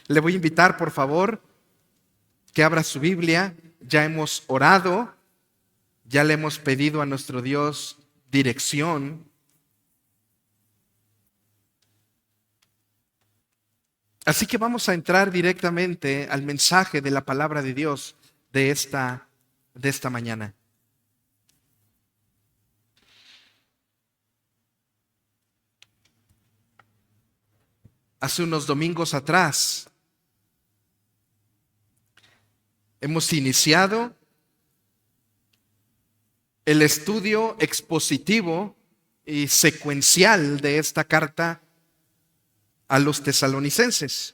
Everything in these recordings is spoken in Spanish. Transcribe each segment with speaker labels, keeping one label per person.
Speaker 1: Le voy a invitar, por favor, que abra su Biblia. Ya hemos orado, ya le hemos pedido a nuestro Dios dirección. Así que vamos a entrar directamente al mensaje de la palabra de Dios de esta mañana. Hace unos domingos atrás hemos iniciado el estudio expositivo y secuencial de esta carta a los tesalonicenses.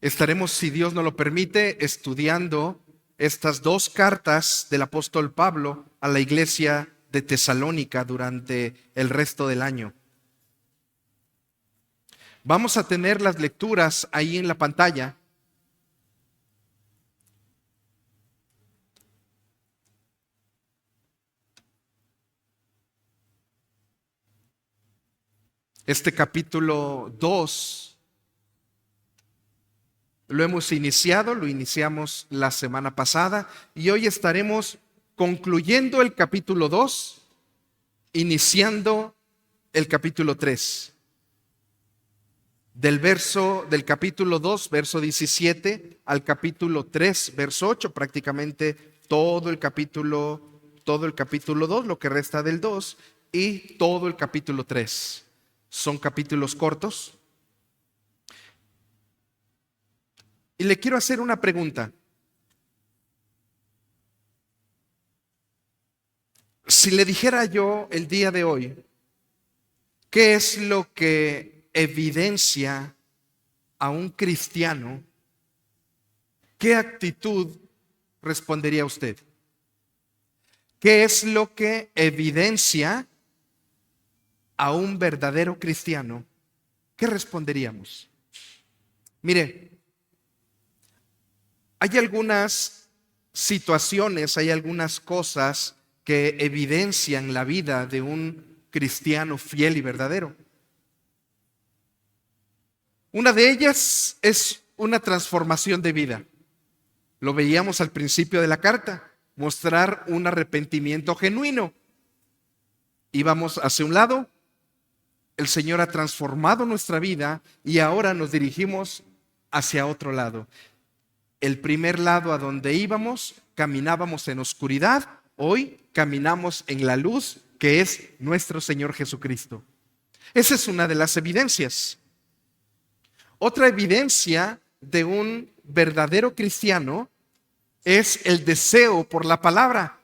Speaker 1: Estaremos, si Dios nos lo permite, estudiando estas dos cartas del apóstol Pablo a la iglesia de Tesalónica durante el resto del año. Vamos a tener las lecturas ahí en la pantalla. Este capítulo 2 lo hemos iniciado, lo iniciamos la semana pasada y hoy estaremos concluyendo el capítulo 2, iniciando el capítulo 3. Del capítulo 2, verso 17, al capítulo 3, verso 8, prácticamente todo el capítulo 2, lo que resta del 2, y todo el capítulo 3. Son capítulos cortos. Y le quiero hacer una pregunta. Si le dijera yo el día de hoy, ¿qué es lo que evidencia a un cristiano? ¿Qué actitud respondería usted? ¿Qué es lo que evidencia a un verdadero cristiano? ¿Qué responderíamos? Mire, hay algunas situaciones, hay algunas cosas que evidencian la vida de un cristiano fiel y verdadero. Una de ellas es una transformación de vida. Lo veíamos al principio de la carta, mostrar un arrepentimiento genuino. Íbamos hacia un lado, el Señor ha transformado nuestra vida y ahora nos dirigimos hacia otro lado. El primer lado a donde íbamos, caminábamos en oscuridad, hoy caminamos en la luz que es nuestro Señor Jesucristo. Esa es una de las evidencias. Otra evidencia de un verdadero cristiano es el deseo por la palabra.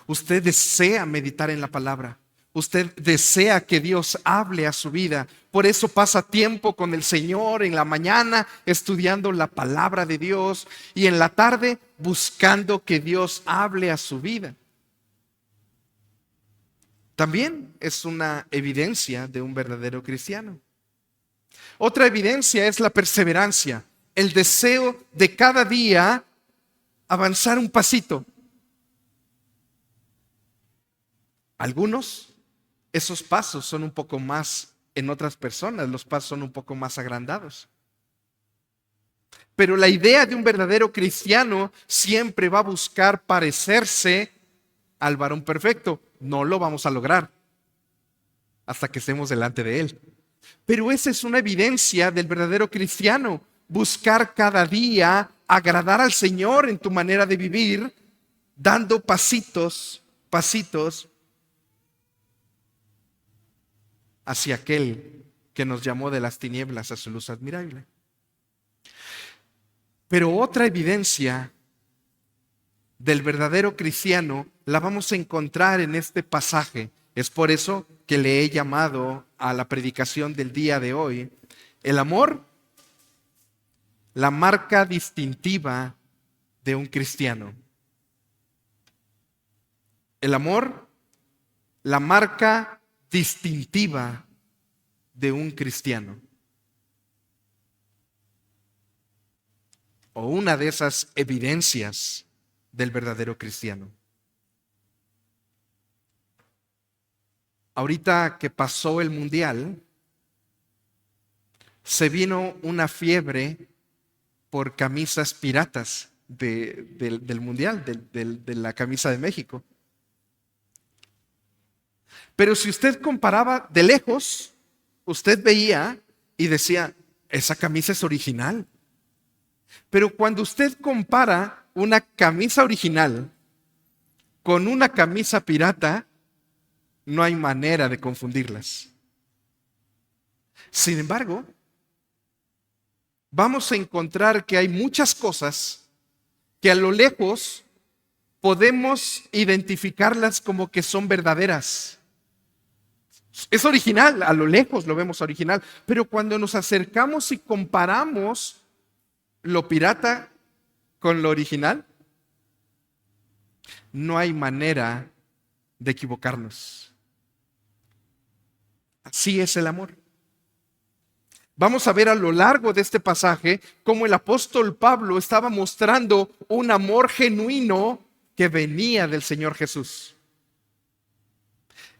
Speaker 1: Usted desea meditar en la palabra. Usted desea que Dios hable a su vida. Por eso pasa tiempo con el Señor en la mañana estudiando la palabra de Dios y en la tarde buscando que Dios hable a su vida. También es una evidencia de un verdadero cristiano. Otra evidencia es la perseverancia, el deseo de cada día avanzar un pasito. Algunos, esos pasos son un poco más, en otras personas los pasos son un poco más agrandados. Pero la idea de un verdadero cristiano siempre va a buscar parecerse al varón perfecto. No lo vamos a lograr hasta que estemos delante de él. Pero esa es una evidencia del verdadero cristiano. Buscar cada día agradar al Señor en tu manera de vivir, dando pasitos hacia aquel que nos llamó de las tinieblas a su luz admirable. Pero otra evidencia del verdadero cristiano la vamos a encontrar en este pasaje. Es por eso que le he llamado a la predicación del día de hoy el amor, la marca distintiva de un cristiano. El amor, la marca distintiva de un cristiano. O una de esas evidencias del verdadero cristiano. Ahorita que pasó el mundial, se vino una fiebre por camisas piratas del Mundial, de la camisa de México. Pero si usted comparaba de lejos, usted veía y decía, esa camisa es original. Pero cuando usted compara una camisa original con una camisa pirata, no hay manera de confundirlas. Sin embargo, vamos a encontrar que hay muchas cosas que a lo lejos podemos identificarlas como que son verdaderas. Es original, a lo lejos lo vemos original, pero cuando nos acercamos y comparamos lo pirata con lo original, no hay manera de equivocarnos. Así es el amor. Vamos a ver a lo largo de este pasaje cómo el apóstol Pablo estaba mostrando un amor genuino que venía del Señor Jesús.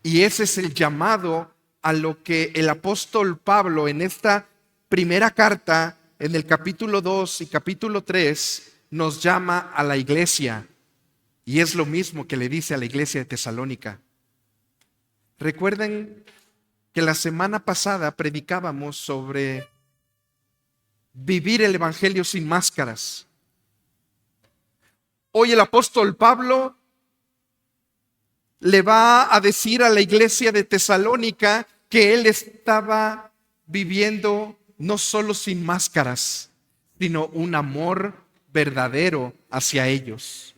Speaker 1: Y ese es el llamado a lo que el apóstol Pablo en esta primera carta, en el capítulo 2 y capítulo 3, nos llama a la iglesia. Y es lo mismo que le dice a la iglesia de Tesalónica. Recuerden que la semana pasada predicábamos sobre vivir el evangelio sin máscaras. Hoy el apóstol Pablo le va a decir a la iglesia de Tesalónica que él estaba viviendo no solo sin máscaras, sino un amor verdadero hacia ellos.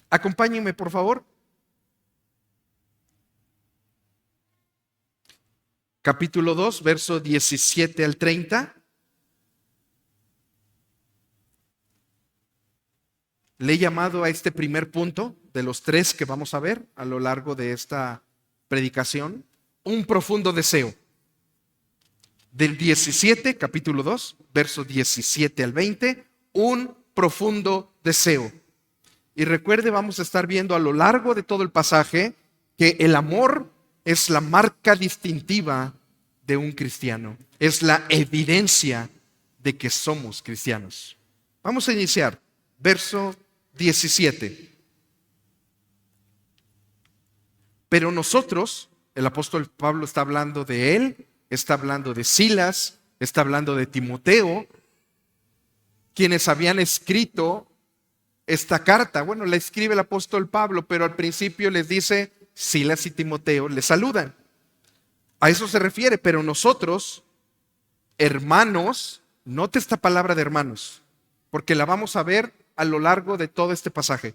Speaker 1: Acompáñenme, por favor. Capítulo 2, verso 17 al 30. Le he llamado a este primer punto, de los 3 que vamos a ver a lo largo de esta predicación, un profundo deseo. Del 17, capítulo 2, verso 17 al 20, un profundo deseo. Y recuerde, vamos a estar viendo a lo largo de todo el pasaje que el amor es la marca distintiva de un cristiano. Es la evidencia de que somos cristianos. Vamos a iniciar. Verso 17. Pero nosotros, el apóstol Pablo está hablando de él, está hablando de Silas, está hablando de Timoteo, quienes habían escrito esta carta. Bueno, la escribe el apóstol Pablo, pero al principio les dice, Silas y Timoteo les saludan. A eso se refiere, pero nosotros, hermanos, note esta palabra de hermanos, porque la vamos a ver a lo largo de todo este pasaje.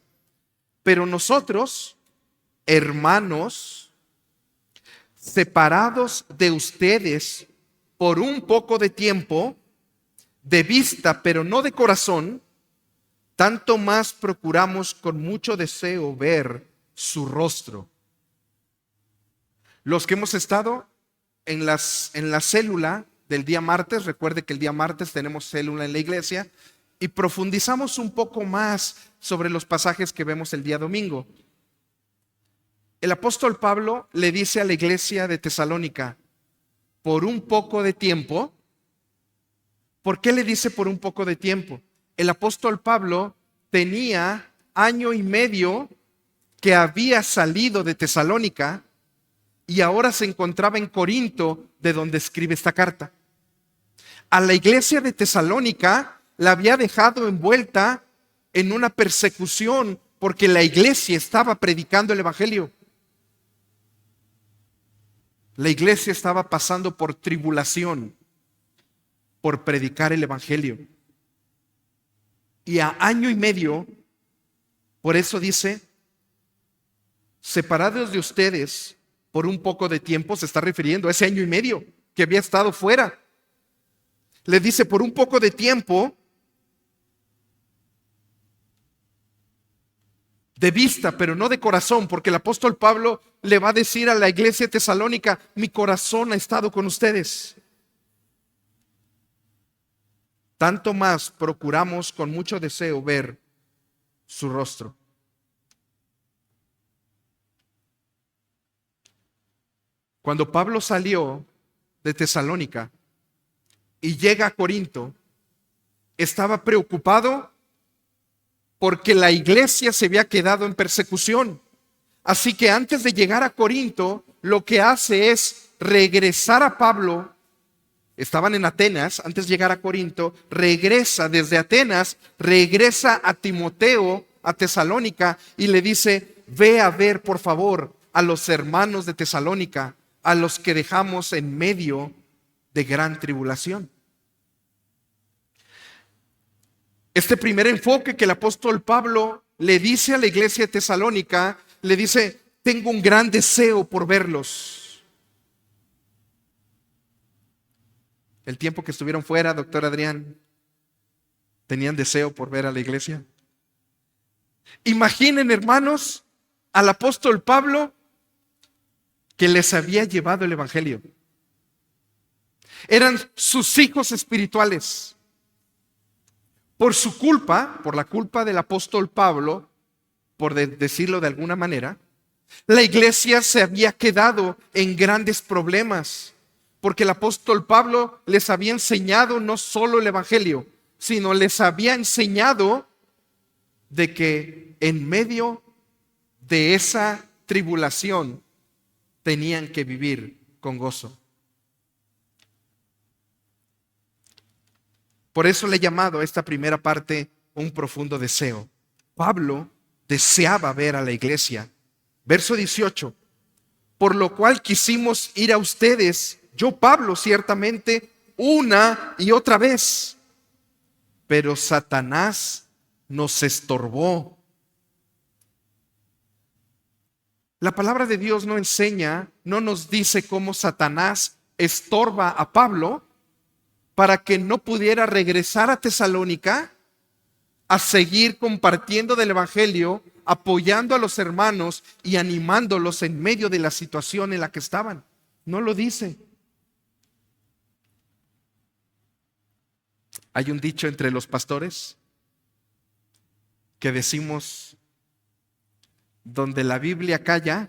Speaker 1: Pero nosotros, hermanos, separados de ustedes por un poco de tiempo, de vista, pero no de corazón, tanto más procuramos con mucho deseo ver su rostro. Los que hemos estado en la célula del día martes, recuerde que el día martes tenemos célula en la iglesia, y profundizamos un poco más sobre los pasajes que vemos el día domingo. El apóstol Pablo le dice a la iglesia de Tesalónica, por un poco de tiempo. ¿Por qué le dice por un poco de tiempo? El apóstol Pablo tenía 1 año y medio que había salido de Tesalónica y ahora se encontraba en Corinto, de donde escribe esta carta. A la iglesia de Tesalónica la había dejado envuelta en una persecución porque la iglesia estaba predicando el evangelio. La iglesia estaba pasando por tribulación por predicar el evangelio. Y a 1 año y medio, por eso dice, separados de ustedes por un poco de tiempo, se está refiriendo a ese 1 año y medio que había estado fuera. Le dice, por un poco de tiempo, de vista, pero no de corazón, porque el apóstol Pablo le va a decir a la iglesia tesalónica, mi corazón ha estado con ustedes. Tanto más procuramos con mucho deseo ver su rostro. Cuando Pablo salió de Tesalónica y llega a Corinto, estaba preocupado porque la iglesia se había quedado en persecución. Así que antes de llegar a Corinto, lo que hace es regresar a Pablo. Estaban en Atenas, antes de llegar a Corinto, regresa desde Atenas, regresa a Timoteo, a Tesalónica, y le dice: ve a ver por favor a los hermanos de Tesalónica, a los que dejamos en medio de gran tribulación. Este primer enfoque que el apóstol Pablo le dice a la iglesia de Tesalónica, le dice: tengo un gran deseo por verlos. El tiempo que estuvieron fuera, doctor Adrián, ¿tenían deseo por ver a la iglesia? Imaginen, hermanos, al apóstol Pablo que les había llevado el evangelio. Eran sus hijos espirituales. Por su culpa, por la culpa del apóstol Pablo, por decirlo de alguna manera, la iglesia se había quedado en grandes problemas, porque el apóstol Pablo les había enseñado no solo el evangelio, sino les había enseñado de que en medio de esa tribulación tenían que vivir con gozo. Por eso le he llamado a esta primera parte un profundo deseo. Pablo deseaba ver a la iglesia. Verso 18. Por lo cual quisimos ir a ustedes, yo Pablo ciertamente, una y otra vez. Pero Satanás nos estorbó. La palabra de Dios no enseña, no nos dice cómo Satanás estorba a Pablo para que no pudiera regresar a Tesalónica a seguir compartiendo del evangelio, apoyando a los hermanos y animándolos en medio de la situación en la que estaban. No lo dice. Hay un dicho entre los pastores que decimos: donde la Biblia calla,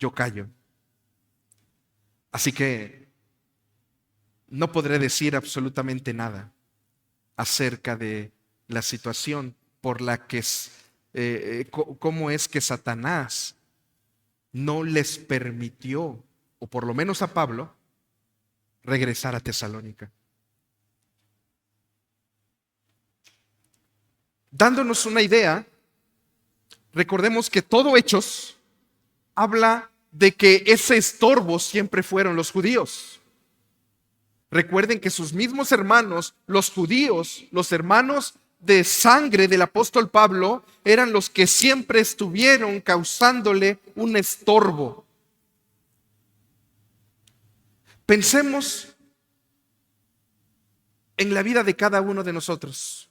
Speaker 1: yo callo. Así que no podré decir absolutamente nada acerca de la situación por la que cómo es que Satanás no les permitió, o por lo menos a Pablo, regresar a Tesalónica. Dándonos una idea, recordemos que todo Hechos habla de que ese estorbo siempre fueron los judíos. Recuerden que sus mismos hermanos, los judíos, los hermanos de sangre del apóstol Pablo, eran los que siempre estuvieron causándole un estorbo. Pensemos en la vida de cada uno de nosotros.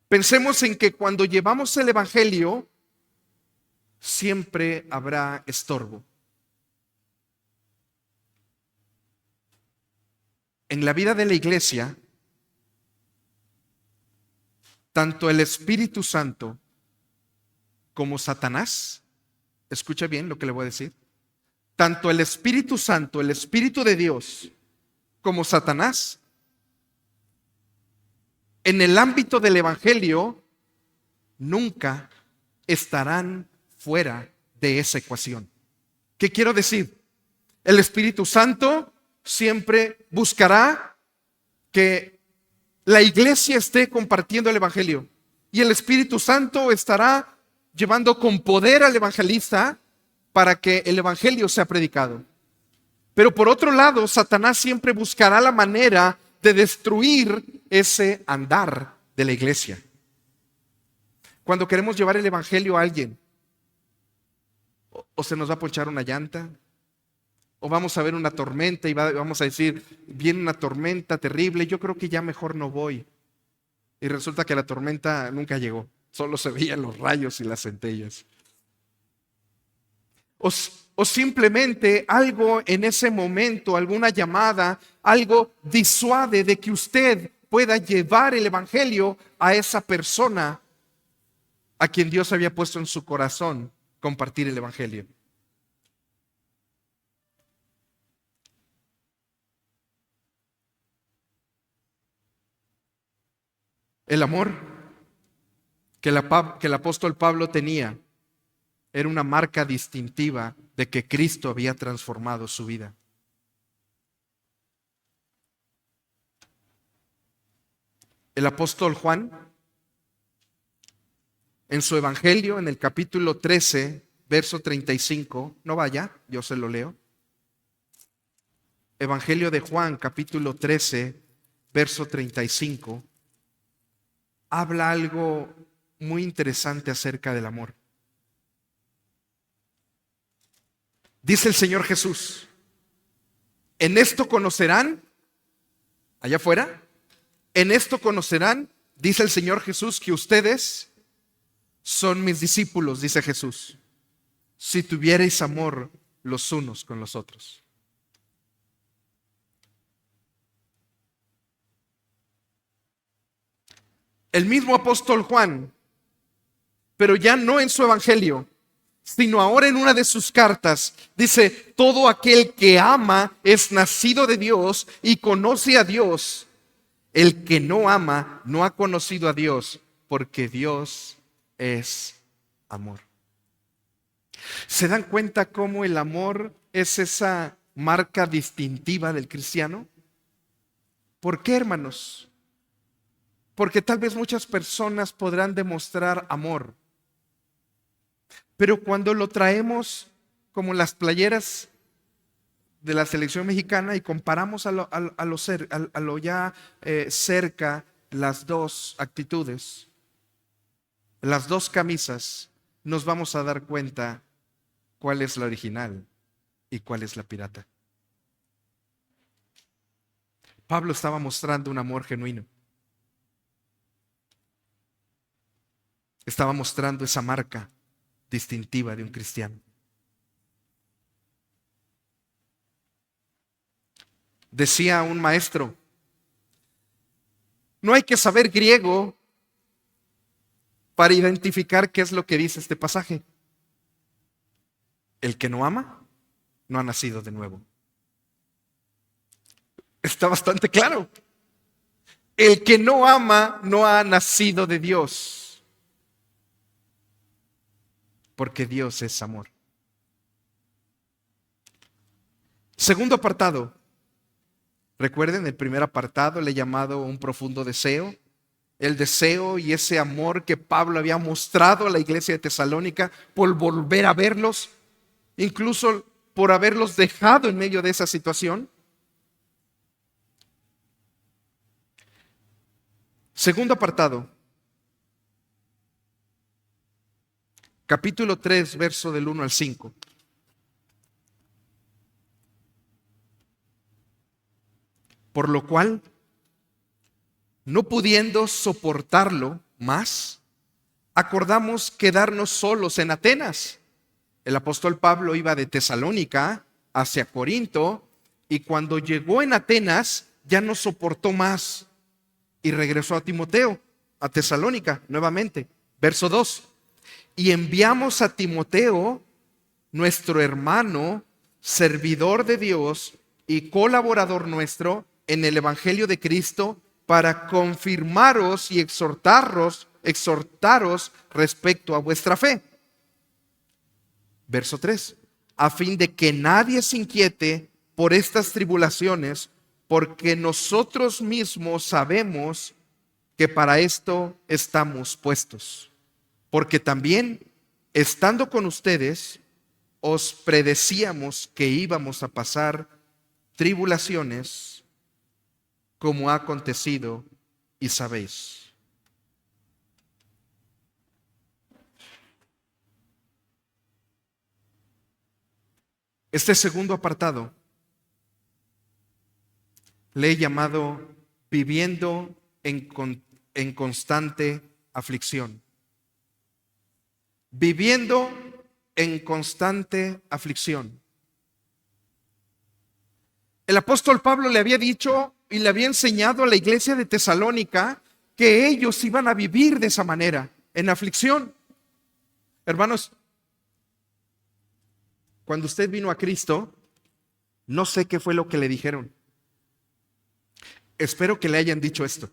Speaker 1: Pensemos en que cuando llevamos el evangelio, siempre habrá estorbo. En la vida de la iglesia, tanto el Espíritu Santo como Satanás, escucha bien lo que le voy a decir, tanto el Espíritu Santo, el Espíritu de Dios, como Satanás, en el ámbito del evangelio, nunca estarán fuera de esa ecuación. ¿Qué quiero decir? El Espíritu Santo siempre buscará que la iglesia esté compartiendo el evangelio, y el Espíritu Santo estará llevando con poder al evangelista para que el evangelio sea predicado. Pero por otro lado, Satanás siempre buscará la manera de destruir ese andar de la iglesia. Cuando queremos llevar el evangelio a alguien, o se nos va a ponchar una llanta, o vamos a ver una tormenta y vamos a decir: viene una tormenta terrible, yo creo que ya mejor no voy. Y resulta que la tormenta nunca llegó, solo se veían los rayos y las centellas. O simplemente algo en ese momento, alguna llamada, algo disuade de que usted pueda llevar el evangelio a esa persona a quien Dios había puesto en su corazón compartir el evangelio. El amor que el apóstol Pablo tenía era una marca distintiva de que Cristo había transformado su vida. El apóstol Juan, en su evangelio, en el capítulo 13, verso 35, no vaya, yo se lo leo. Evangelio de Juan, capítulo 13, verso 35, habla algo muy interesante acerca del amor. Dice el Señor Jesús: en esto conocerán, allá afuera, en esto conocerán, dice el Señor Jesús, que ustedes son mis discípulos, dice Jesús, si tuvierais amor los unos con los otros. El mismo apóstol Juan, pero ya no en su evangelio, sino ahora en una de sus cartas, dice: todo aquel que ama es nacido de Dios y conoce a Dios. El que no ama no ha conocido a Dios, porque Dios es amor. ¿Se dan cuenta cómo el amor es esa marca distintiva del cristiano? ¿Por qué, hermanos? Porque tal vez muchas personas podrán demostrar amor, pero cuando lo traemos como las playeras de la selección mexicana y comparamos a lo ya cerca las dos actitudes, las dos camisas, nos vamos a dar cuenta cuál es la original y cuál es la pirata. Pablo estaba mostrando un amor genuino. Estaba mostrando esa marca distintiva de un cristiano. Decía un maestro: no hay que saber griego para identificar qué es lo que dice este pasaje. El que no ama no ha nacido de nuevo. Está bastante claro. El que no ama no ha nacido de Dios, porque Dios es amor. Segundo apartado. Recuerden, el primer apartado le he llamado un profundo deseo. El deseo y ese amor que Pablo había mostrado a la iglesia de Tesalónica por volver a verlos, incluso por haberlos dejado en medio de esa situación. Segundo apartado, capítulo 3, verso del 1 al 5. Por lo cual, no pudiendo soportarlo más, acordamos quedarnos solos en Atenas. El apóstol Pablo iba de Tesalónica hacia Corinto, y cuando llegó en Atenas ya no soportó más y regresó a Timoteo, a Tesalónica nuevamente. Verso 2. Y enviamos a Timoteo, nuestro hermano, servidor de Dios y colaborador nuestro en el Evangelio de Cristo, para confirmaros y exhortaros respecto a vuestra fe. Verso 3. A fin de que nadie se inquiete por estas tribulaciones, porque nosotros mismos sabemos que para esto estamos puestos. Porque también, estando con ustedes, os predecíamos que íbamos a pasar tribulaciones, como ha acontecido y sabéis. Este segundo apartado le he llamado viviendo en constante aflicción. Viviendo en constante aflicción. El apóstol Pablo le había dicho y le había enseñado a la iglesia de Tesalónica que ellos iban a vivir de esa manera, en aflicción. Hermanos, cuando usted vino a Cristo, no sé qué fue lo que le dijeron. Espero que le hayan dicho esto: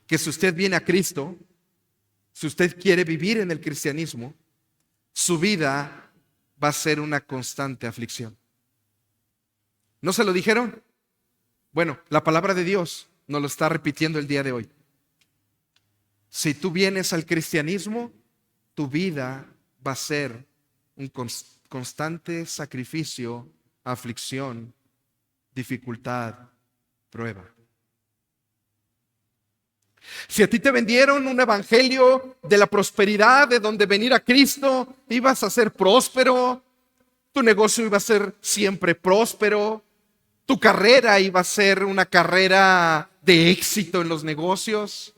Speaker 1: que si usted viene a Cristo, si usted quiere vivir en el cristianismo, su vida va a ser una constante aflicción. ¿No se lo dijeron? Bueno, la palabra de Dios nos lo está repitiendo el día de hoy. Si tú vienes al cristianismo, tu vida va a ser un constante sacrificio, aflicción, dificultad, prueba. Si a ti te vendieron un evangelio de la prosperidad, de donde venir a Cristo, ibas a ser próspero, tu negocio iba a ser siempre próspero, tu carrera iba a ser una carrera de éxito en los negocios.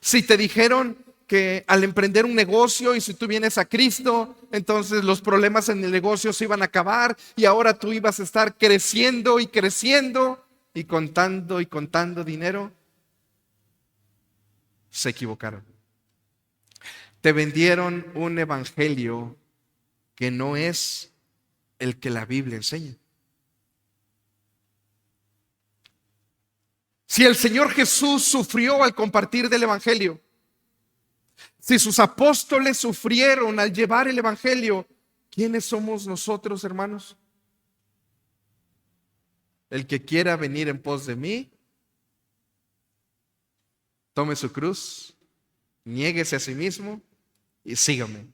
Speaker 1: Si te dijeron que al emprender un negocio y si tú vienes a Cristo, entonces los problemas en el negocio se iban a acabar y ahora tú ibas a estar creciendo y creciendo y contando dinero, se equivocaron. Te vendieron un evangelio que no es el que la Biblia enseña. Si el Señor Jesús sufrió al compartir del evangelio, si sus apóstoles sufrieron al llevar el evangelio, ¿quiénes somos nosotros, hermanos? El que quiera venir en pos de mí, tome su cruz, niéguese a sí mismo y sígame.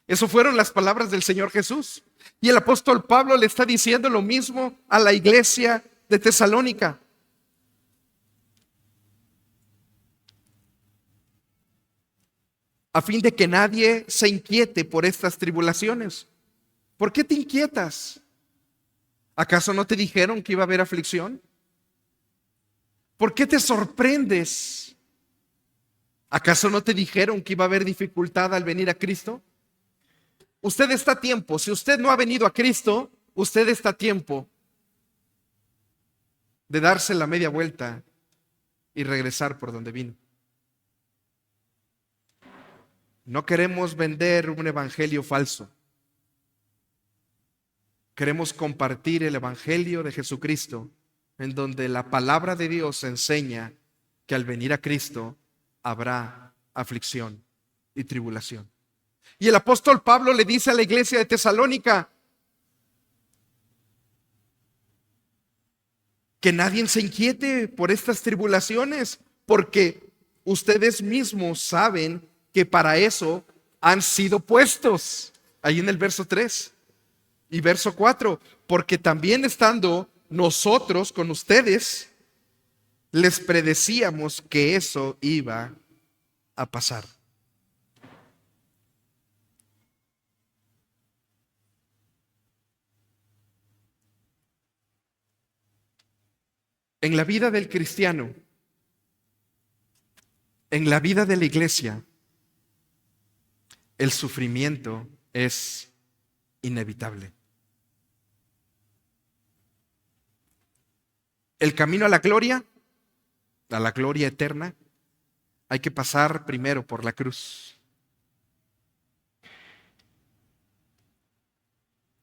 Speaker 1: Esas fueron las palabras del Señor Jesús. Y el apóstol Pablo le está diciendo lo mismo a la iglesia de Tesalónica. A fin de que nadie se inquiete por estas tribulaciones. ¿Por qué te inquietas? ¿Acaso no te dijeron que iba a haber aflicción? ¿Por qué te sorprendes? ¿Acaso no te dijeron que iba a haber dificultad al venir a Cristo? Usted está a tiempo. Si usted no ha venido a Cristo, usted está a tiempo de darse la media vuelta y regresar por donde vino. No queremos vender un evangelio falso. Queremos compartir el evangelio de Jesucristo, en donde la palabra de Dios enseña que al venir a Cristo habrá aflicción y tribulación. Y el apóstol Pablo le dice a la iglesia de Tesalónica que nadie se inquiete por estas tribulaciones, porque ustedes mismos saben que para eso han sido puestos. Ahí en el verso 3 y verso 4, porque también estando nosotros con ustedes, les predecíamos que eso iba a pasar. En la vida del cristiano, en la vida de la iglesia, el sufrimiento es inevitable. El camino a la gloria eterna, hay que pasar primero por la cruz.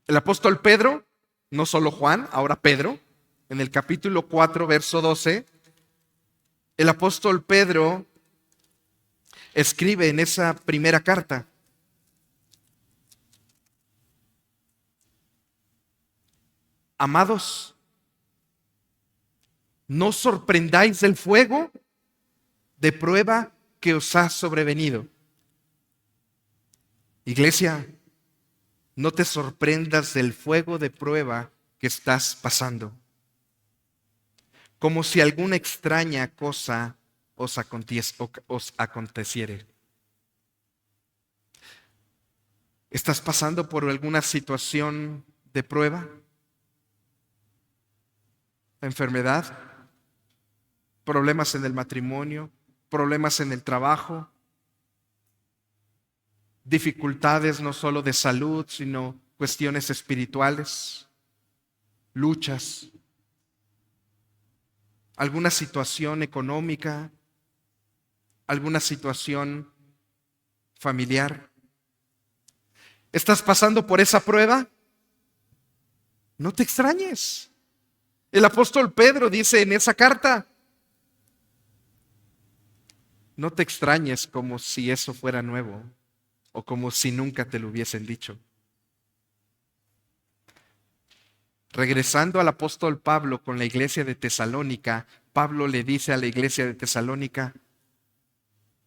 Speaker 1: El apóstol Pedro, no solo Juan, ahora Pedro, en el capítulo 4, verso 12, el apóstol Pedro escribe en esa primera carta: amados, no os sorprendáis del fuego de prueba que os ha sobrevenido. Iglesia, no te sorprendas del fuego de prueba que estás pasando, como si alguna extraña cosa os aconteciere. ¿Estás pasando por alguna situación de prueba? ¿Enfermedad? ¿Problemas en el matrimonio? ¿Problemas en el trabajo? ¿Dificultades no solo de salud, sino cuestiones espirituales? ¿Luchas? ¿Alguna situación económica? ¿Alguna situación familiar? ¿Estás pasando por esa prueba? No te extrañes. El apóstol Pedro dice en esa carta: no te extrañes como si eso fuera nuevo o como si nunca te lo hubiesen dicho. Regresando al apóstol Pablo con la iglesia de Tesalónica, Pablo le dice a la iglesia de Tesalónica,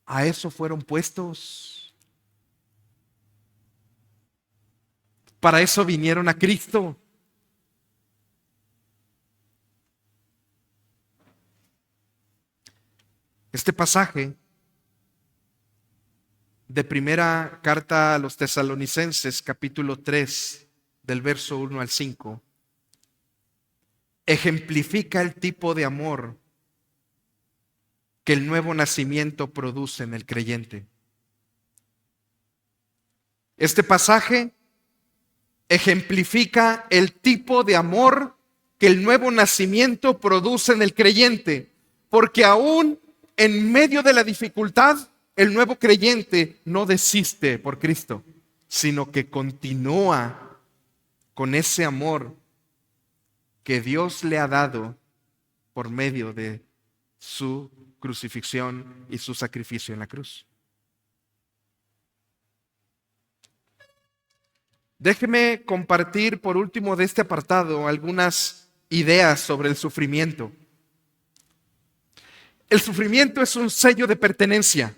Speaker 1: a eso fueron puestos. Para eso vinieron a Cristo. Este pasaje de primera carta a los tesalonicenses, capítulo 3, del verso 1 al 5, ejemplifica el tipo de amor que el nuevo nacimiento produce en el creyente. Este pasaje ejemplifica el tipo de amor que el nuevo nacimiento produce en el creyente, porque aún en medio de la dificultad, el nuevo creyente no desiste por Cristo, sino que continúa con ese amor que Dios le ha dado por medio de su crucifixión y su sacrificio en la cruz. Déjeme compartir por último de este apartado algunas ideas sobre el sufrimiento. El sufrimiento es un sello de pertenencia.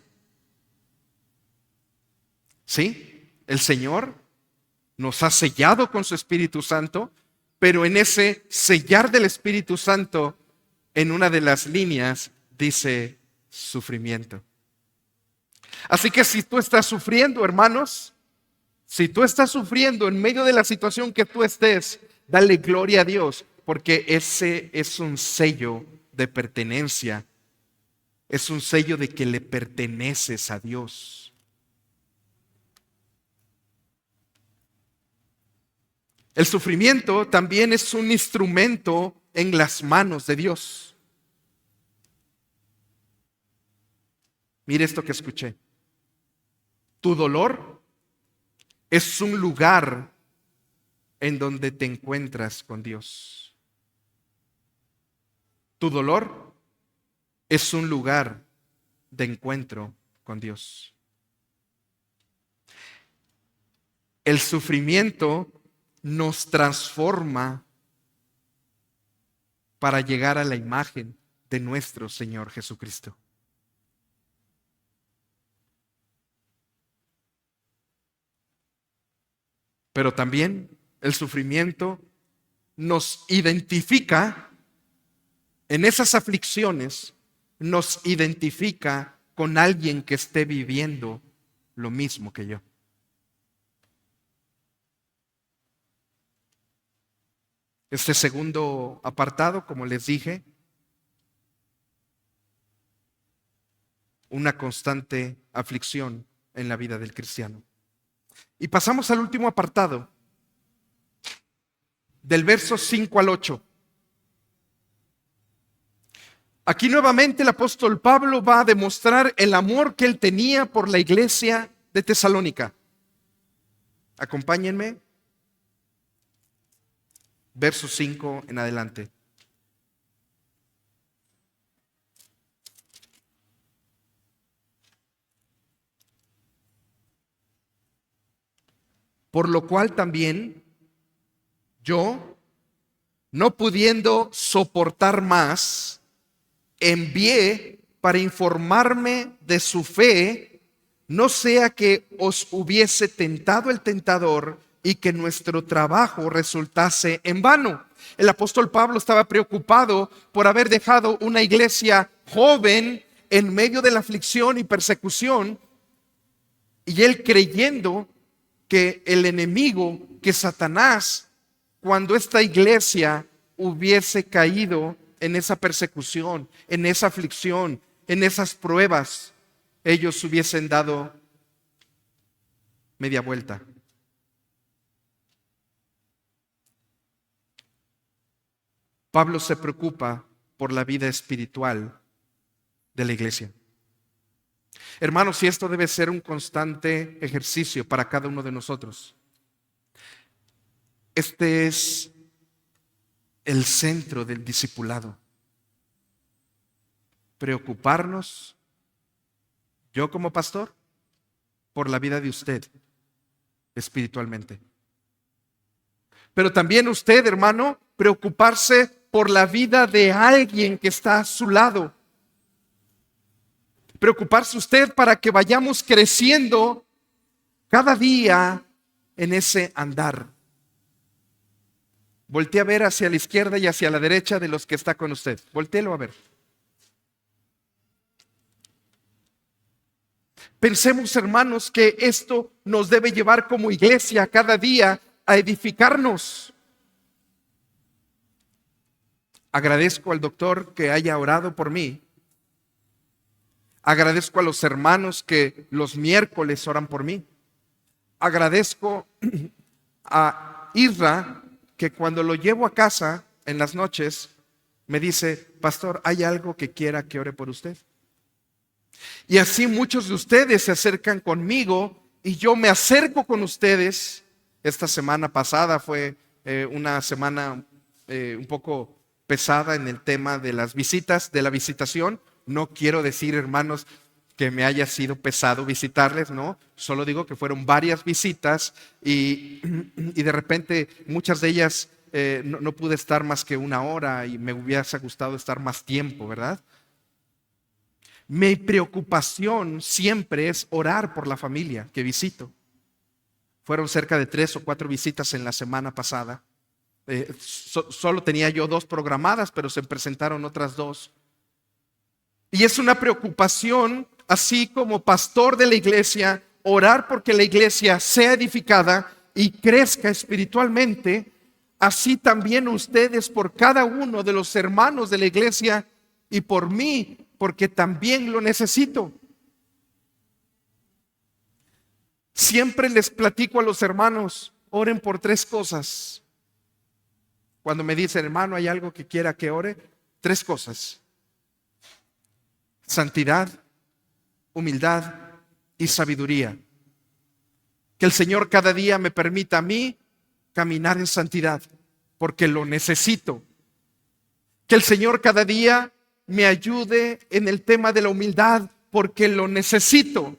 Speaker 1: ¿Sí? El Señor nos ha sellado con su Espíritu Santo, pero en ese sellar del Espíritu Santo, en una de las líneas dice sufrimiento. Así que si tú estás sufriendo, hermanos, si tú estás sufriendo en medio de la situación que tú estés, dale gloria a Dios, porque ese es un sello de pertenencia. Es un sello de que le perteneces a Dios. El sufrimiento también es un instrumento en las manos de Dios. Mire esto que escuché. Tu dolor es un lugar en donde te encuentras con Dios. Tu dolor es un lugar de encuentro con Dios. El sufrimiento nos transforma para llegar a la imagen de nuestro Señor Jesucristo. Pero también el sufrimiento nos identifica en esas aflicciones, nos identifica con alguien que esté viviendo lo mismo que yo. Este segundo apartado, como les dije, una constante aflicción en la vida del cristiano. Y pasamos al último apartado, del verso 5 al 8. Aquí nuevamente el apóstol Pablo va a demostrar el amor que él tenía por la iglesia de Tesalónica. Acompáñenme. Verso 5 en adelante. Por lo cual también yo, no pudiendo soportar más, envié para informarme de su fe, no sea que os hubiese tentado el tentador y que nuestro trabajo resultase en vano. El apóstol Pablo estaba preocupado por haber dejado una iglesia joven en medio de la aflicción y persecución, y él creyendo que el enemigo, que Satanás, cuando esta iglesia hubiese caído en esa persecución, en esa aflicción, en esas pruebas, ellos hubiesen dado media vuelta. Pablo se preocupa por la vida espiritual de la iglesia. Hermanos, y esto debe ser un constante ejercicio para cada uno de nosotros. Este es el centro del discipulado. Preocuparnos Yo como pastor, por la vida de usted espiritualmente. Pero también usted, hermano, preocuparse por la vida de alguien que está a su lado. Preocuparse usted para que vayamos creciendo cada día en ese andar. Voltee a ver hacia la izquierda y hacia la derecha de los que está con usted. Voltéelo a ver. Pensemos, hermanos, que esto nos debe llevar como iglesia cada día a edificarnos. Agradezco al doctor que haya orado por mí. Agradezco a los hermanos que los miércoles oran por mí. Agradezco a Isra que cuando lo llevo a casa en las noches me dice: pastor, ¿hay algo que quiera que ore por usted? Y así muchos de ustedes se acercan conmigo y yo me acerco con ustedes. Esta semana pasada fue una semana un poco pesada en el tema de las visitas, de la visitación. No quiero decir, hermanos, que me haya sido pesado visitarles, no. Solo digo que fueron varias visitas y de repente muchas de ellas no pude estar más que una hora y me hubiese gustado estar más tiempo, ¿verdad? Mi preocupación siempre es orar por la familia que visito. Fueron cerca de 3 o 4 visitas en la semana pasada. Solo tenía yo 2 programadas, pero se presentaron otras 2. Y es una preocupación, así como pastor de la iglesia, orar porque la iglesia sea edificada y crezca espiritualmente. Así también ustedes por cada uno de los hermanos de la iglesia y por mí, porque también lo necesito. Siempre les platico a los hermanos: oren por 3 cosas. Cuando me dicen: hermano, ¿hay algo que quiera que ore? 3 cosas: santidad, humildad y sabiduría. Que el Señor cada día me permita a mí caminar en santidad, porque lo necesito. Que el Señor cada día me ayude en el tema de la humildad, porque lo necesito.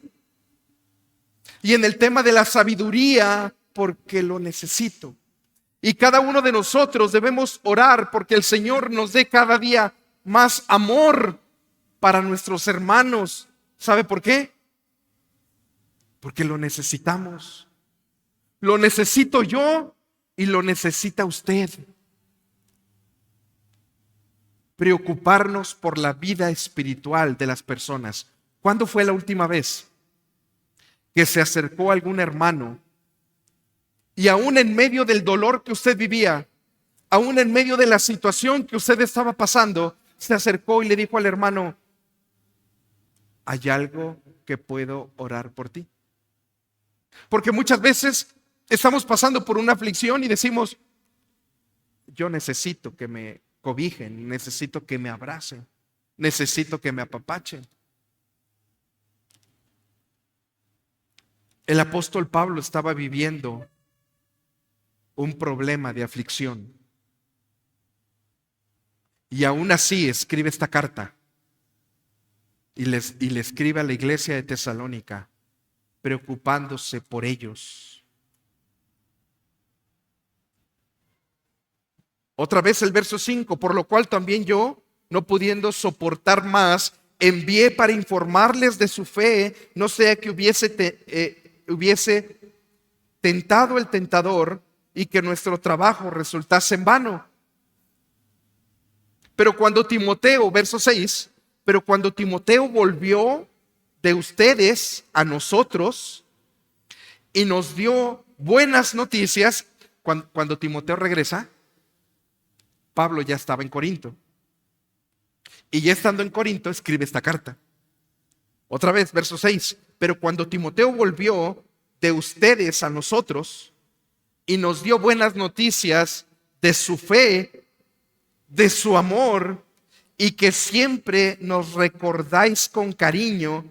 Speaker 1: Y en el tema de la sabiduría, porque lo necesito. Y cada uno de nosotros debemos orar porque el Señor nos dé cada día más amor para nuestros hermanos. ¿Sabe por qué? Porque lo necesitamos. Lo necesito yo y lo necesita usted. Preocuparnos por la vida espiritual de las personas. ¿Cuándo fue la última vez que se acercó algún hermano y aún en medio del dolor que usted vivía, aún en medio de la situación que usted estaba pasando, se acercó y le dijo al hermano: ¿hay algo que puedo orar por ti? Porque muchas veces estamos pasando por una aflicción y decimos: yo necesito que me cobijen, necesito que me abracen, necesito que me apapachen. El apóstol Pablo estaba viviendo un problema de aflicción y aún así escribe esta carta y le escribe a la iglesia de Tesalónica preocupándose por ellos. Otra vez el verso 5: por lo cual también yo, no pudiendo soportar más, envié para informarles de su fe, no sea que hubiese tentado el tentador y que nuestro trabajo resultase en vano. Pero cuando Timoteo, verso 6, pero cuando Timoteo volvió de ustedes a nosotros y nos dio buenas noticias, cuando Timoteo regresa, Pablo ya estaba en Corinto. Y ya estando en Corinto escribe esta carta. Otra vez, verso 6. Pero cuando Timoteo volvió de ustedes a nosotros y nos dio buenas noticias de su fe, de su amor, y que siempre nos recordáis con cariño,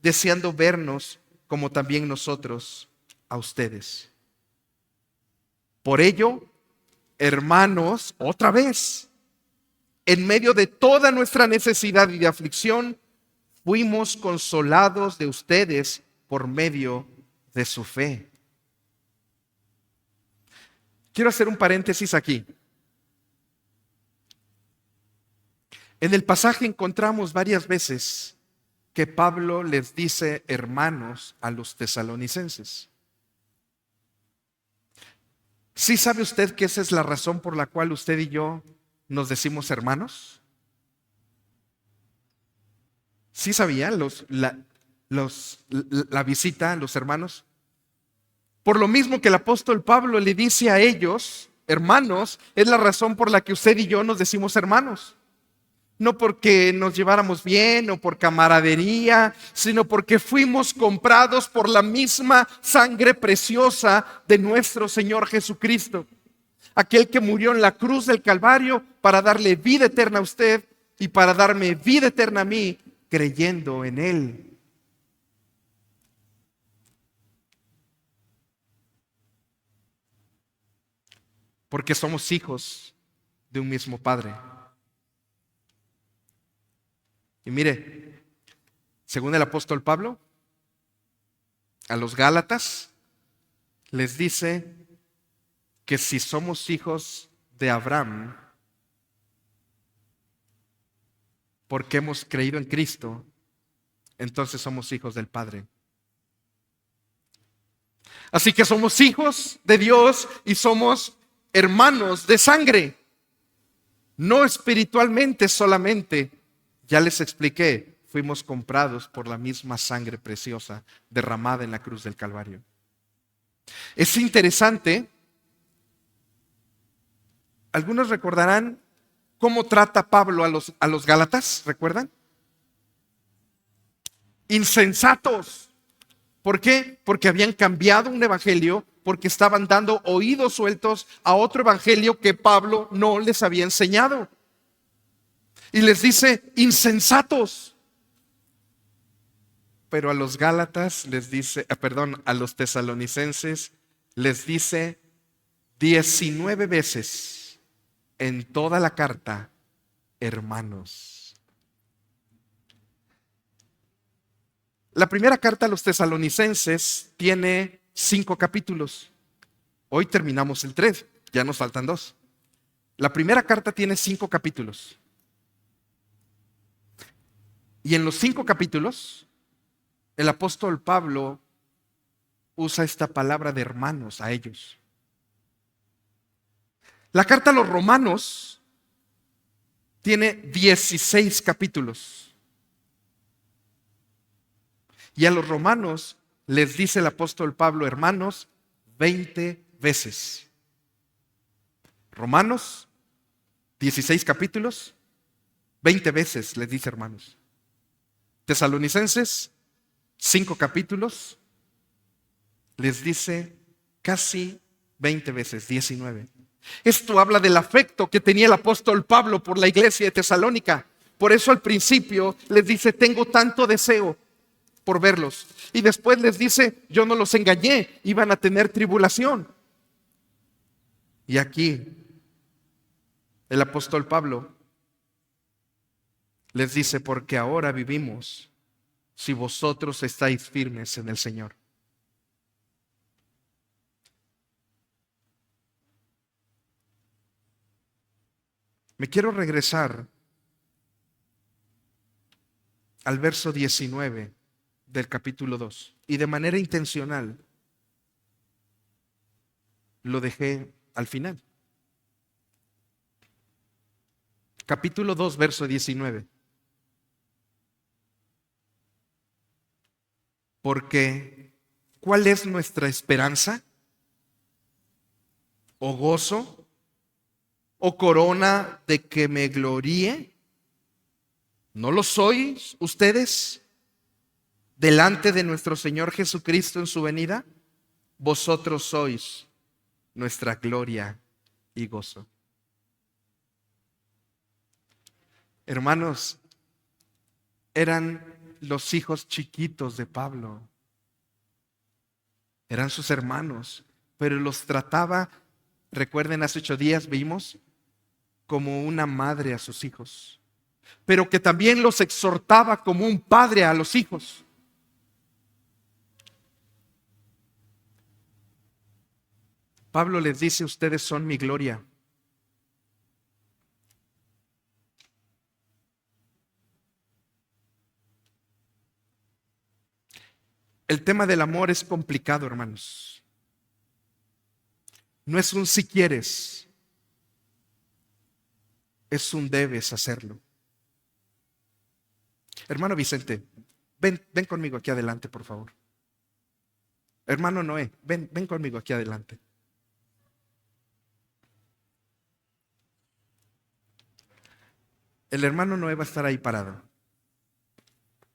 Speaker 1: deseando vernos como también nosotros a ustedes. Por ello, hermanos, otra vez, en medio de toda nuestra necesidad y de aflicción, fuimos consolados de ustedes por medio de su fe. Quiero hacer un paréntesis aquí. En el pasaje encontramos varias veces que Pablo les dice hermanos a los tesalonicenses. ¿Sí sabe usted que esa es la razón por la cual usted y yo nos decimos hermanos? ¿Sí sabía la visita a los hermanos? Por lo mismo que el apóstol Pablo le dice a ellos, hermanos, es la razón por la que usted y yo nos decimos hermanos. No porque nos lleváramos bien o por camaradería, sino porque fuimos comprados por la misma sangre preciosa de nuestro Señor Jesucristo. Aquel que murió en la cruz del Calvario para darle vida eterna a usted y para darme vida eterna a mí, creyendo en Él. Porque somos hijos de un mismo Padre. Y mire, según el apóstol Pablo, a los Gálatas les dice que si somos hijos de Abraham, porque hemos creído en Cristo, entonces somos hijos del Padre. Así que somos hijos de Dios y somos hermanos de sangre, no espiritualmente solamente. Ya les expliqué, fuimos comprados por la misma sangre preciosa derramada en la cruz del Calvario. Es interesante, algunos recordarán cómo trata Pablo a los Gálatas, ¿recuerdan? Insensatos. ¿Por qué? Porque habían cambiado un evangelio, porque estaban dando oídos sueltos a otro evangelio que Pablo no les había enseñado. Y les dice, insensatos. Pero a los Gálatas les dice, a los tesalonicenses les dice 19 veces en toda la carta, hermanos. La primera carta a los tesalonicenses tiene 5 capítulos. Hoy terminamos el 3, ya nos faltan 2. La primera carta tiene 5 capítulos. Y en los 5 capítulos, el apóstol Pablo usa esta palabra de hermanos a ellos. La carta a los romanos tiene 16 capítulos. Y a los romanos les dice el apóstol Pablo, hermanos, 20 veces. Romanos, 16 capítulos, 20 veces les dice hermanos. Tesalonicenses, 5 capítulos, les dice casi 20 veces, 19. Esto habla del afecto que tenía el apóstol Pablo por la iglesia de Tesalónica. Por eso al principio les dice, tengo tanto deseo por verlos. Y después les dice, yo no los engañé, iban a tener tribulación. Y aquí el apóstol Pablo les dice, porque ahora vivimos si vosotros estáis firmes en el Señor. Me quiero regresar al verso 19 del capítulo 2 y de manera intencional lo dejé al final. Capítulo 2, verso 19. Porque, ¿cuál es nuestra esperanza? ¿O gozo? ¿O corona de que me gloríe? ¿No lo sois ustedes delante de nuestro Señor Jesucristo en su venida? Vosotros sois nuestra gloria y gozo. Hermanos, eran los hijos chiquitos de Pablo. Eran sus hermanos, pero los trataba, recuerden, hace 8 días vimos, como una madre a sus hijos. pero que también los exhortaba como un padre a los hijos. Pablo les dice: ustedes son mi gloria. El tema del amor es complicado, hermanos. No es un si quieres, es un debes hacerlo. Hermano Vicente, ven conmigo aquí adelante, por favor. Hermano Noé, ven conmigo aquí adelante. El hermano Noé va a estar ahí parado.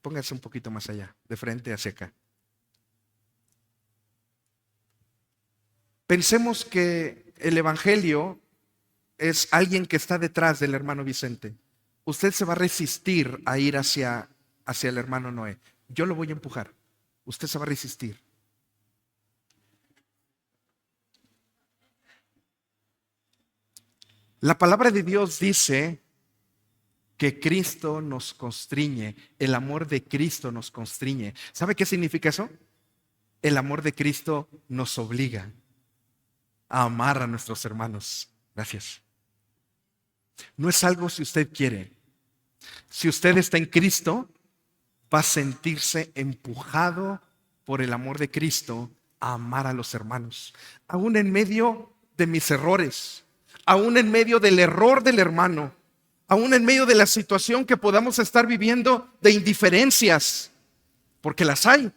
Speaker 1: Póngase un poquito más allá, de frente hacia acá. Pensemos que el evangelio es alguien que está detrás del hermano Vicente. Usted se va a resistir a ir hacia el hermano Noé. Yo lo voy a empujar. Usted se va a resistir. La palabra de Dios dice que Cristo nos constriñe. El amor de Cristo nos constriñe. ¿Sabe qué significa eso? El amor de Cristo nos obliga a amar a nuestros hermanos. Gracias. No es algo si usted quiere. Si usted está en Cristo, va a sentirse empujado por el amor de Cristo a amar a los hermanos. Aún en medio de mis errores, aún en medio del error del hermano, aún en medio de la situación que podamos estar viviendo de indiferencias, porque las hay.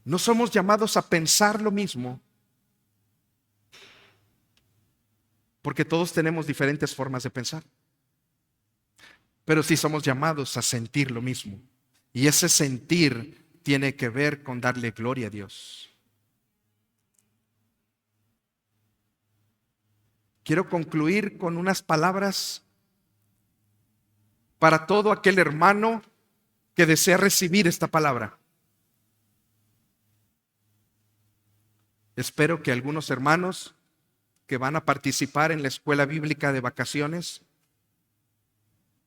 Speaker 1: No somos llamados a pensar lo mismo, porque todos tenemos diferentes formas de pensar. Pero sí somos llamados a sentir lo mismo. Y ese sentir tiene que ver con darle gloria a Dios. Quiero concluir con unas palabras para todo aquel hermano que desea recibir esta palabra. Espero que algunos hermanos que van a participar en la escuela bíblica de vacaciones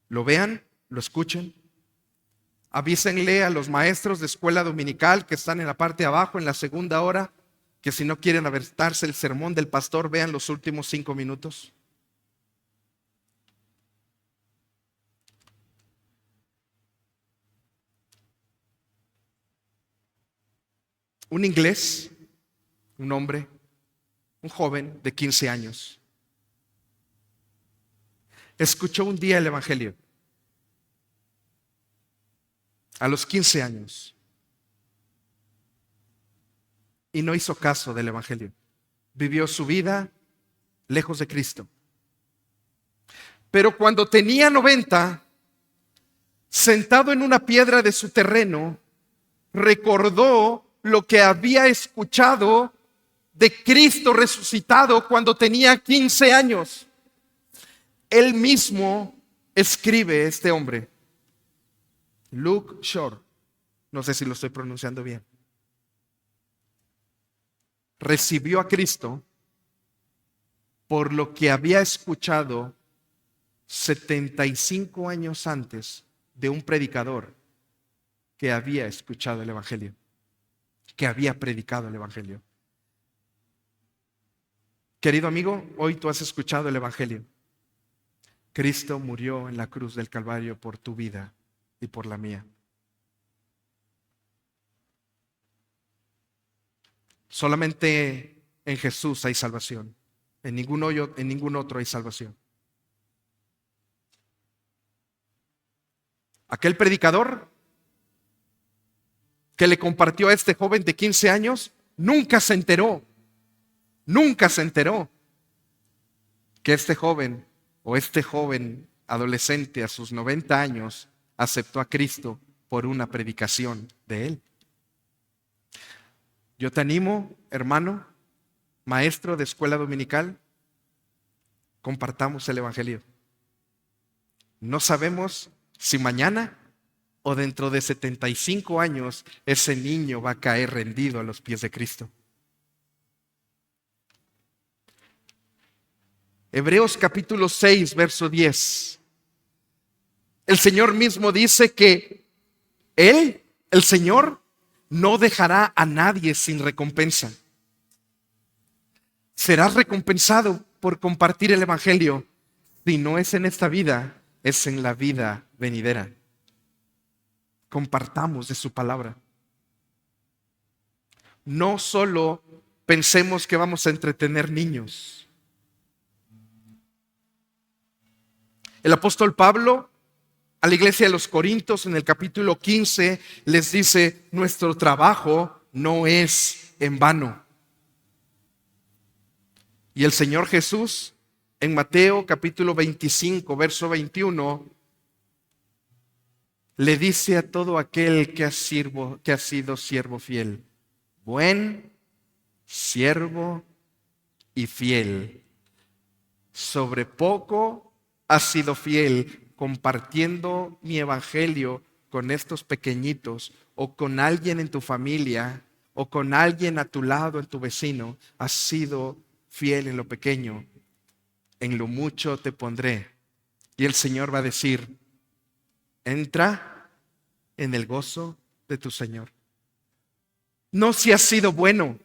Speaker 1: lo vean, lo escuchen. Avísenle a los maestros de escuela dominical que están en la parte de abajo, en la segunda hora, que si no quieren aventarse el sermón del pastor, vean los últimos 5 minutos. Un inglés, un hombre, un joven de 15 años, escuchó un día el evangelio. A los 15 años. Y no hizo caso del evangelio. Vivió su vida lejos de Cristo. Pero cuando tenía 90, sentado en una piedra de su terreno, recordó lo que había escuchado de Cristo resucitado cuando tenía 15 años. Él mismo escribe, este hombre, Luke Shore, no sé si lo estoy pronunciando bien, recibió a Cristo por lo que había escuchado 75 años antes de un predicador que había escuchado el evangelio, que había predicado el evangelio. Querido amigo, hoy tú has escuchado el evangelio. Cristo murió en la cruz del Calvario por tu vida y por la mía. Solamente en Jesús hay salvación. En ningún otro hay salvación. Aquel predicador que le compartió a este joven de 15 años, nunca se enteró que este joven o este joven adolescente a sus 90 años aceptó a Cristo por una predicación de él. Yo te animo, hermano, maestro de escuela dominical, compartamos el evangelio. No sabemos si mañana o dentro de 75 años ese niño va a caer rendido a los pies de Cristo. Hebreos capítulo 6, verso 10. El Señor mismo dice que Él, el Señor, no dejará a nadie sin recompensa. Serás recompensado por compartir el Evangelio. Si no es en esta vida, es en la vida venidera. Compartamos de su palabra. No solo pensemos que vamos a entretener niños. El apóstol Pablo a la iglesia de los Corintios en el capítulo 15 les dice: nuestro trabajo no es en vano. Y el Señor Jesús en Mateo capítulo 25, verso 21, le dice a todo aquel que ha sido siervo fiel: buen siervo y fiel. Sobre poco has sido fiel, compartiendo mi evangelio con estos pequeñitos, o con alguien en tu familia, o con alguien a tu lado, en tu vecino. Has sido fiel en lo pequeño, en lo mucho te pondré. Y el Señor va a decir: entra en el gozo de tu Señor. No si has sido bueno,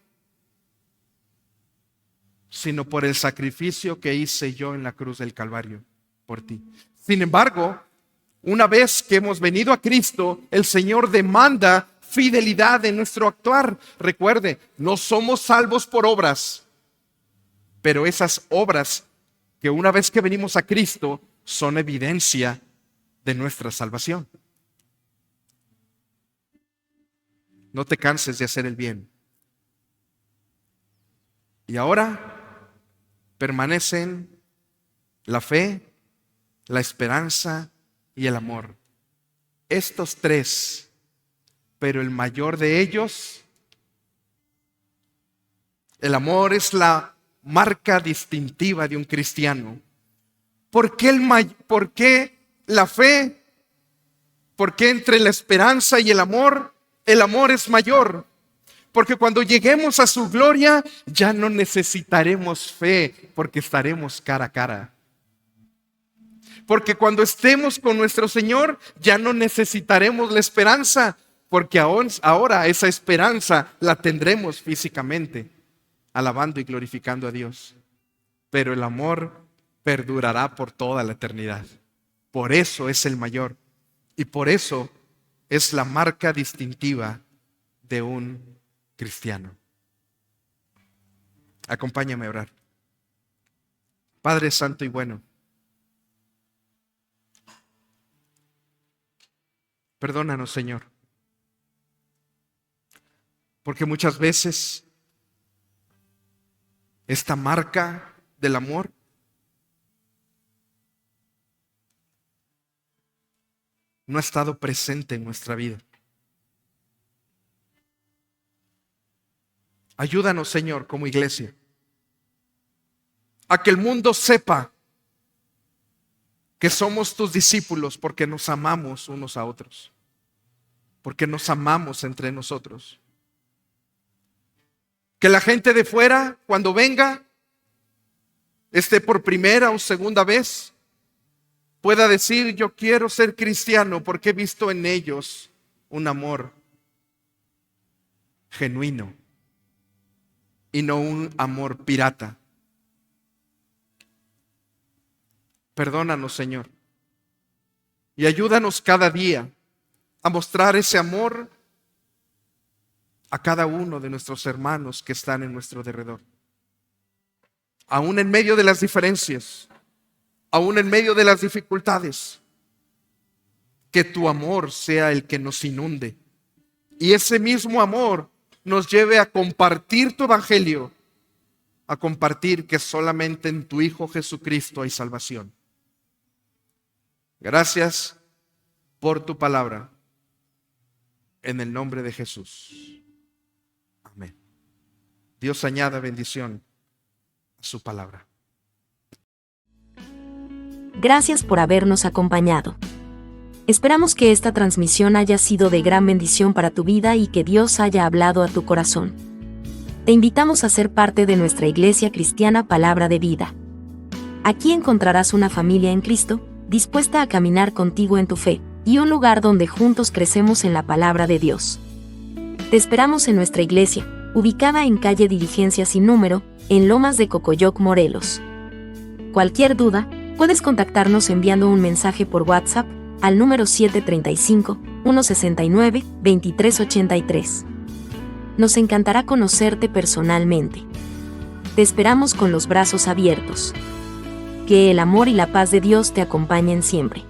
Speaker 1: sino por el sacrificio que hice yo en la cruz del Calvario por ti. Sin embargo, una vez que hemos venido a Cristo, el Señor demanda fidelidad en nuestro actuar. Recuerde, no somos salvos por obras, pero esas obras que una vez que venimos a Cristo son evidencia de nuestra salvación. No te canses de hacer el bien. Y ahora permanecen la fe, la esperanza y el amor. Estos tres, pero el mayor de ellos, el amor, es la marca distintiva de un cristiano. ¿Por qué la fe? ¿Por qué entre la esperanza y el amor es mayor? Porque cuando lleguemos a su gloria, ya no necesitaremos fe, porque estaremos cara a cara. Porque cuando estemos con nuestro Señor, ya no necesitaremos la esperanza, porque ahora esa esperanza la tendremos físicamente, alabando y glorificando a Dios. Pero el amor perdurará por toda la eternidad. Por eso es el mayor, y por eso es la marca distintiva de un cristiano. Acompáñame a orar. Padre Santo y bueno, perdónanos, Señor, porque muchas veces esta marca del amor no ha estado presente en nuestra vida. Ayúdanos, Señor, como iglesia, a que el mundo sepa que somos tus discípulos porque nos amamos unos a otros, porque nos amamos entre nosotros. Que la gente de fuera, cuando venga, esté por primera o segunda vez, pueda decir: yo quiero ser cristiano porque he visto en ellos un amor genuino y no un amor pirata. Perdónanos, Señor, y ayúdanos cada día a mostrar ese amor a cada uno de nuestros hermanos que están en nuestro derredor. Aún en medio de las diferencias, aún en medio de las dificultades, que tu amor sea el que nos inunde. Y ese mismo amor nos lleve a compartir tu evangelio, a compartir que solamente en tu Hijo Jesucristo hay salvación. Gracias por tu palabra. En el nombre de Jesús. Amén. Dios añada bendición a su palabra.
Speaker 2: Gracias por habernos acompañado. Esperamos que esta transmisión haya sido de gran bendición para tu vida y que Dios haya hablado a tu corazón. Te invitamos a ser parte de nuestra Iglesia Cristiana Palabra de Vida. Aquí encontrarás una familia en Cristo, dispuesta a caminar contigo en tu fe, y un lugar donde juntos crecemos en la palabra de Dios. Te esperamos en nuestra iglesia, ubicada en calle Diligencia sin número, en Lomas de Cocoyoc, Morelos. Cualquier duda, puedes contactarnos enviando un mensaje por WhatsApp al número 735-169-2383. Nos encantará conocerte personalmente. Te esperamos con los brazos abiertos. Que el amor y la paz de Dios te acompañen siempre.